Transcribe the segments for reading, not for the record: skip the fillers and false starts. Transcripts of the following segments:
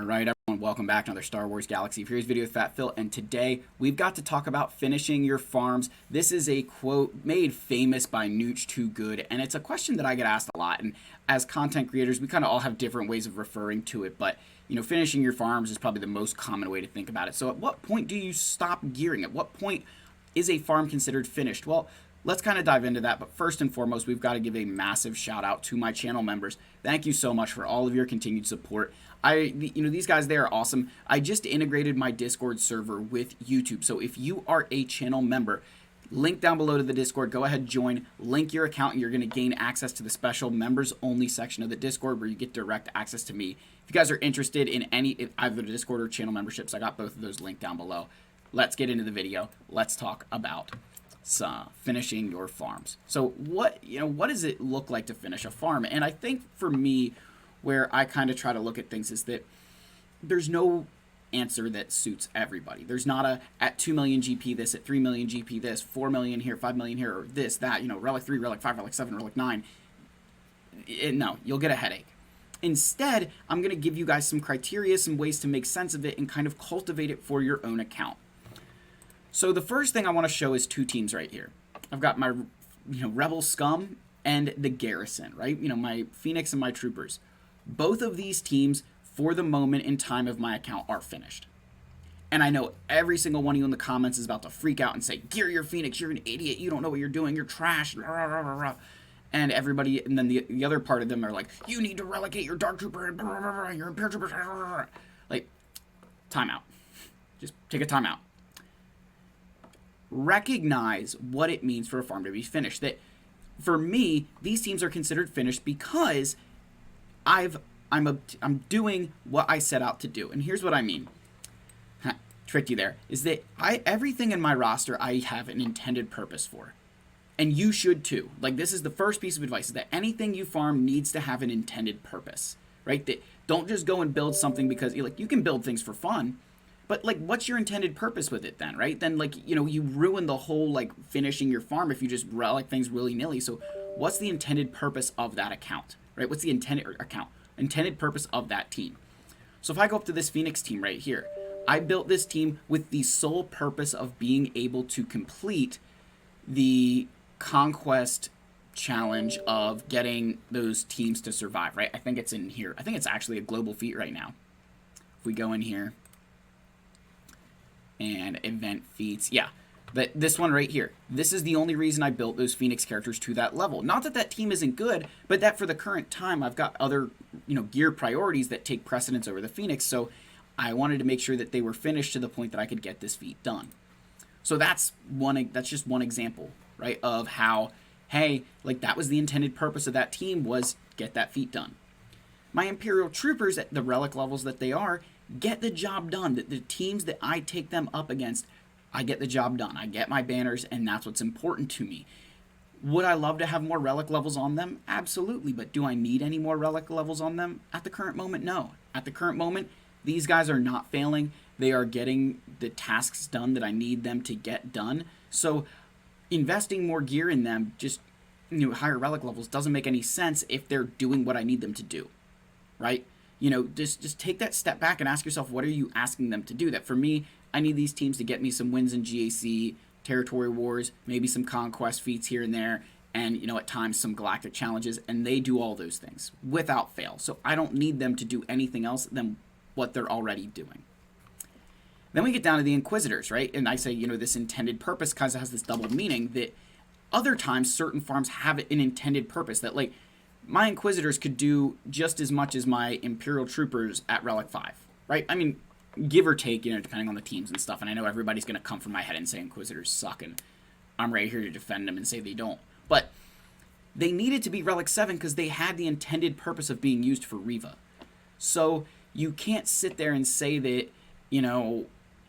Alright everyone, welcome back to another Star Wars Galaxy of Heroes video with Fat Phil, and today we've got to talk about finishing your farms. This is a quote made famous by Nooch Too Good, and it's a question that I get asked a lot, and as content creators we kind of all have different ways of referring to it, but finishing your farms is probably the most common way to think about it. So at what point do you stop gearing? At what point is a farm considered finished? Well, let's kind of dive into that, but first and foremost, we've got to give a massive shout out to my channel members. Thank you so much for all of your continued support. These guys, they are awesome. I just integrated my Discord server with YouTube, so if you are a channel member, link down below to the Discord, go ahead, join, link your account, and you're going to gain access to the special members only section of the Discord where you get direct access to me. If you guys are interested in either the Discord or channel memberships, I got both of those linked down below. Let's get into the video. Let's talk about finishing your farms. So what does it look like to finish a farm? And I think for me, where I kind of try to look at things is that there's no answer that suits everybody. There's not a at 2 million GP this, at 3 million GP this, 4 million here, 5 million here, or this, that, Relic 3, Relic 5, Relic 7, Relic 9. No, you'll get a headache. Instead, I'm going to give you guys some criteria, some ways to make sense of it and kind of cultivate it for your own account. So the first thing I want to show is two teams right here. I've got my Rebel Scum and the Garrison, right? My Phoenix and my Troopers. Both of these teams, for the moment in time of my account, are finished. And I know every single one of you in the comments is about to freak out and say, gear your Phoenix, you're an idiot, you don't know what you're doing, you're trash, rah, rah, rah, rah. And everybody, and then the other part of them are like, you need to relegate your Dark Trooper and your Imperial Trooper. Like, time out. Just take a time out. Recognize what it means for a farm to be finished. That, for me, these teams are considered finished because I'm doing what I set out to do. And here's what I mean. Tricked you there. Is that everything in my roster I have an intended purpose for. And you should too. Like, this is the first piece of advice, is that anything you farm needs to have an intended purpose. Right? That don't just go and build something because you can build things for fun. But, what's your intended purpose with it then, right? Then, you ruin the whole, finishing your farm if you just relic things willy-nilly. So, what's the intended purpose of that account, right? What's the intended purpose of that team? So, if I go up to this Phoenix team right here, I built this team with the sole purpose of being able to complete the conquest challenge of getting those teams to survive, right? I think it's in here. I think it's actually a global feat right now. If we go in here, and event feats, yeah, this one right here, this is the only reason I built those Phoenix characters to that level. Not that that team isn't good, but that for the current time I've got other gear priorities that take precedence over the Phoenix, so I wanted to make sure that they were finished to the point that I could get this feat done. So that's just one example, right, of how, hey, that was the intended purpose of that team, was get that feat done. My Imperial Troopers at the relic levels that they are get the job done. The teams that I take them up against, I get the job done. I get my banners, and that's what's important to me. Would I love to have more relic levels on them? Absolutely, but do I need any more relic levels on them? At the current moment, no. At the current moment, these guys are not failing. They are getting the tasks done that I need them to get done. So investing more gear in them, just higher relic levels, doesn't make any sense if they're doing what I need them to do, right? Just take that step back and ask yourself, what are you asking them to do? That for me, I need these teams to get me some wins in GAC, territory wars, maybe some conquest feats here and there, and at times some galactic challenges, and they do all those things without fail. So I don't need them to do anything else than what they're already doing. Then we get down to the Inquisitors, right? And I say, this intended purpose kind of has this double meaning, that other times certain farms have an intended purpose, that my Inquisitors could do just as much as my Imperial Troopers at Relic 5, right? I mean, give or take, depending on the teams and stuff. And I know everybody's going to come from my head and say Inquisitors suck, and I'm right here to defend them and say they don't. But they needed to be Relic 7 because they had the intended purpose of being used for Reva. So you can't sit there and say that,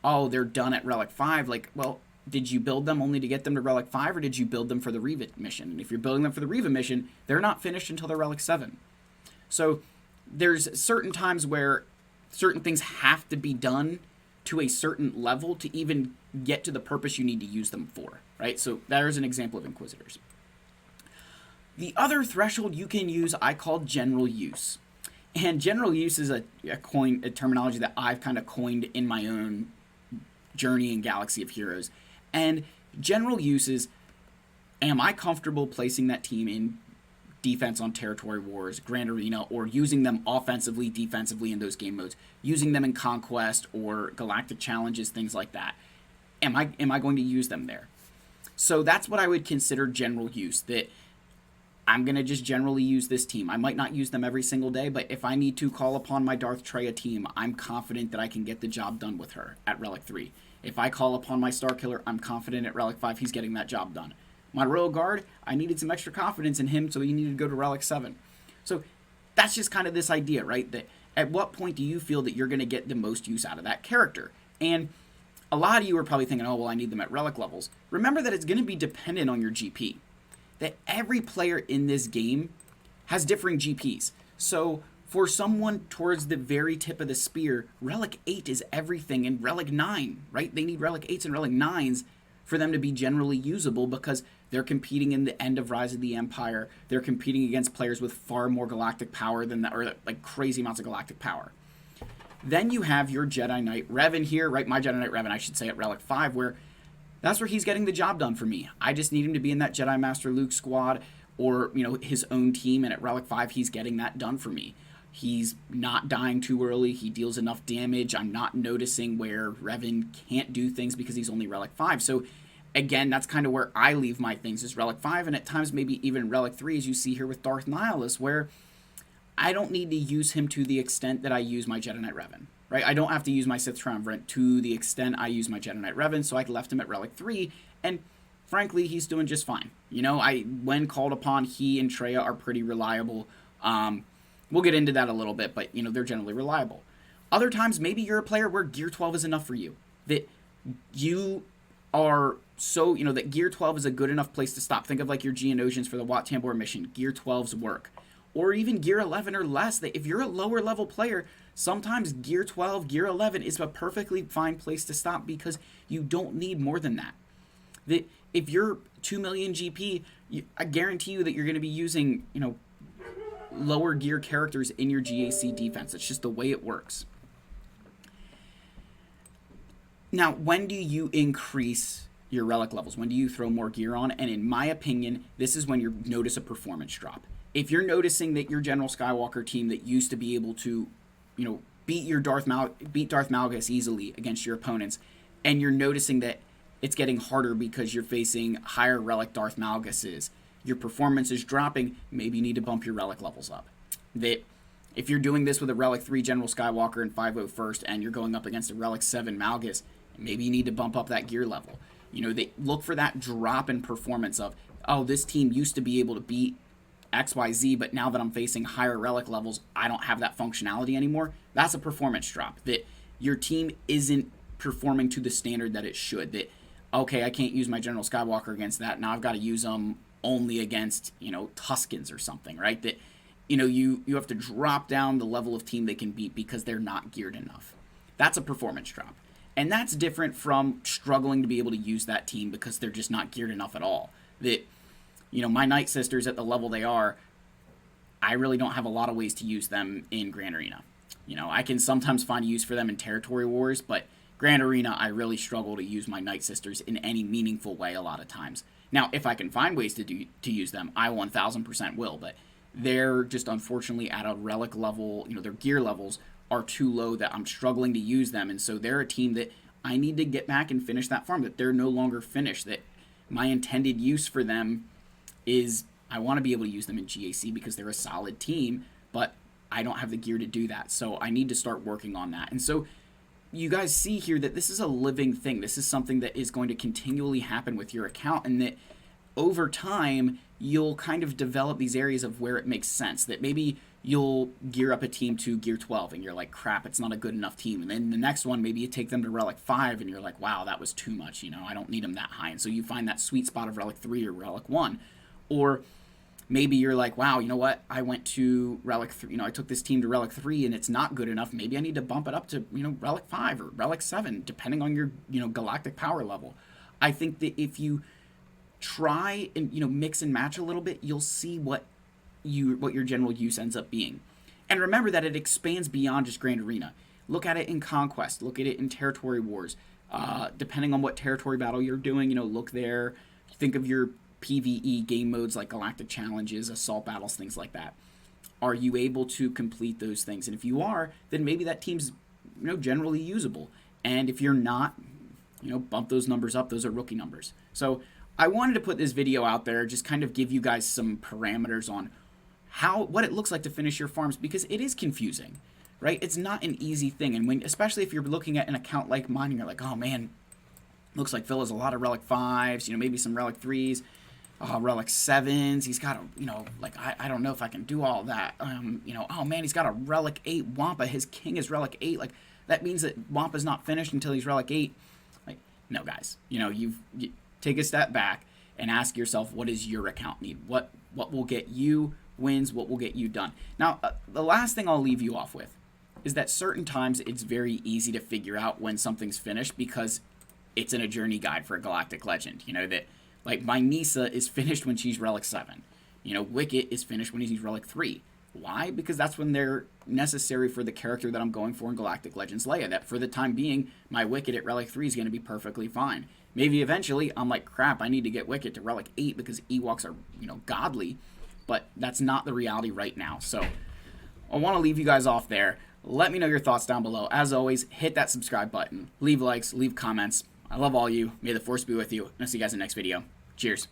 oh, they're done at Relic 5. Well, did you build them only to get them to Relic 5, or did you build them for the Reva mission? And if you're building them for the Reva mission, they're not finished until they're Relic 7. So there's certain times where certain things have to be done to a certain level to even get to the purpose you need to use them for, right? So there's an example of Inquisitors. The other threshold you can use, I call general use. And general use is a terminology that I've kind of coined in my own journey in Galaxy of Heroes. And general use is, am I comfortable placing that team in defense on Territory Wars, Grand Arena, or using them offensively, defensively in those game modes, using them in Conquest or Galactic Challenges, things like that? Am I going to use them there? So that's what I would consider general use, that I'm going to just generally use this team. I might not use them every single day, but if I need to call upon my Darth Traya team, I'm confident that I can get the job done with her at Relic 3. If I call upon my Starkiller, I'm confident at Relic 5 he's getting that job done. My Royal Guard, I needed some extra confidence in him, so he needed to go to Relic 7. So that's just kind of this idea, right? That at what point do you feel that you're going to get the most use out of that character? And a lot of you are probably thinking, oh, well, I need them at Relic levels. Remember that it's going to be dependent on your GP. That every player in this game has differing GPs. So for someone towards the very tip of the spear, Relic 8 is everything, and Relic 9, right? They need Relic 8s and Relic 9s for them to be generally usable because they're competing in the end of Rise of the Empire. They're competing against players with far more galactic power than that, or like crazy amounts of galactic power. Then you have your Jedi Knight Revan here, right? My Jedi Knight Revan, I should say, at Relic 5, where that's where he's getting the job done for me. I just need him to be in that Jedi Master Luke squad or, his own team, and at Relic 5, he's getting that done for me. He's not dying too early. He deals enough damage. I'm not noticing where Revan can't do things because he's only Relic 5. So, again, that's kind of where I leave my things, is Relic 5, and at times maybe even Relic 3, as you see here with Darth Nihilus, where I don't need to use him to the extent that I use my Jedi Knight Revan. Right? I don't have to use my Sith Triumvirate to the extent I use my Jedi Knight Revan, so I left him at Relic 3, and frankly, he's doing just fine. When called upon, he and Traya are pretty reliable. We'll get into that a little bit, but, they're generally reliable. Other times, maybe you're a player where Gear 12 is enough for you. That you are so, that Gear 12 is a good enough place to stop. Think of like your Geonosians for the Wat Tambor mission. Gear 12's work. Or even Gear 11 or less. That if you're a lower level player, sometimes Gear 12, Gear 11 is a perfectly fine place to stop because you don't need more than that. That if you're 2 million GP, I guarantee you that you're going to be using, lower gear characters in your GAC defense. It's just the way it works. Now, when do you increase your relic levels? When do you throw more gear on? And in my opinion, this is when you notice a performance drop. If you're noticing that your General Skywalker team that used to be able to, beat Darth Malgus easily against your opponents, and you're noticing that it's getting harder because you're facing higher relic Darth Malguses, your performance is dropping, maybe you need to bump your relic levels up. That if you're doing this with a Relic 3 General Skywalker and 501st and you're going up against a Relic 7 Malgus, maybe you need to bump up that gear level. They look for that drop in performance of, oh, this team used to be able to beat XYZ, but now that I'm facing higher relic levels, I don't have that functionality anymore. That's a performance drop. That your team isn't performing to the standard that it should. That, okay, I can't use my General Skywalker against that. Now I've got to use them only against, Tuskens or something, right? That, you have to drop down the level of team they can beat because they're not geared enough. That's a performance drop. And that's different from struggling to be able to use that team because they're just not geared enough at all. That, my Night Sisters at the level they are, I really don't have a lot of ways to use them in Grand Arena. I can sometimes find use for them in Territory Wars, but Grand Arena, I really struggle to use my Night Sisters in any meaningful way a lot of times. Now, if I can find ways to use them, I 1000% will, but they're just unfortunately at a relic level, their gear levels are too low that I'm struggling to use them, and so they're a team that I need to get back and finish that farm, that they're no longer finished, that my intended use for them is I want to be able to use them in GAC because they're a solid team, but I don't have the gear to do that, so I need to start working on that. And so you guys see here that this is a living thing. This is something that is going to continually happen with your account, and that over time you'll kind of develop these areas of where it makes sense. That maybe you'll gear up a team to Gear 12 and you're like, crap, it's not a good enough team. And then the next one, maybe you take them to Relic 5 and you're like, wow, that was too much. I don't need them that high. And so you find that sweet spot of Relic 3 or Relic 1. Or maybe you're like, wow, you know what? I went to Relic 3, I took this team to Relic 3 and it's not good enough. Maybe I need to bump it up to, Relic 5 or Relic 7, depending on your, galactic power level. I think that if you try and, mix and match a little bit, you'll see what your general use ends up being. And remember that it expands beyond just Grand Arena. Look at it in Conquest. Look at it in Territory Wars. Depending on what territory battle you're doing, look there. Think of your PvE game modes like Galactic Challenges, Assault Battles, things like that. Are you able to complete those things? And if you are, then maybe that team's generally usable. And if you're not, bump those numbers up. Those are rookie numbers. So I wanted to put this video out there, just kind of give you guys some parameters on what it looks like to finish your farms, because it is confusing, right? It's not an easy thing. And especially if you're looking at an account like mine and you're like, oh man, looks like Phil has a lot of Relic 5s, maybe some Relic 3s, Relic 7s. He's got I don't know if I can do all that. Oh man, he's got a Relic 8 Wampa. His king is Relic 8. Like, that means that Wampa's not finished until he's Relic 8. Like, no, guys. You take a step back and ask yourself, what does your account need? What will get you wins? What will get you done? Now, the last thing I'll leave you off with is that certain times it's very easy to figure out when something's finished because it's in a journey guide for a Galactic Legend. That, like, my Nissa is finished when she's Relic 7. Wicket is finished when he's Relic 3. Why? Because that's when they're necessary for the character that I'm going for in Galactic Legends Leia. That for the time being, my Wicket at Relic 3 is going to be perfectly fine. Maybe eventually I'm like, crap, I need to get Wicket to Relic 8 because Ewoks are, godly. But that's not the reality right now. So I want to leave you guys off there. Let me know your thoughts down below. As always, hit that subscribe button. Leave likes, leave comments. I love all you. May the Force be with you. And I'll see you guys in the next video. Cheers.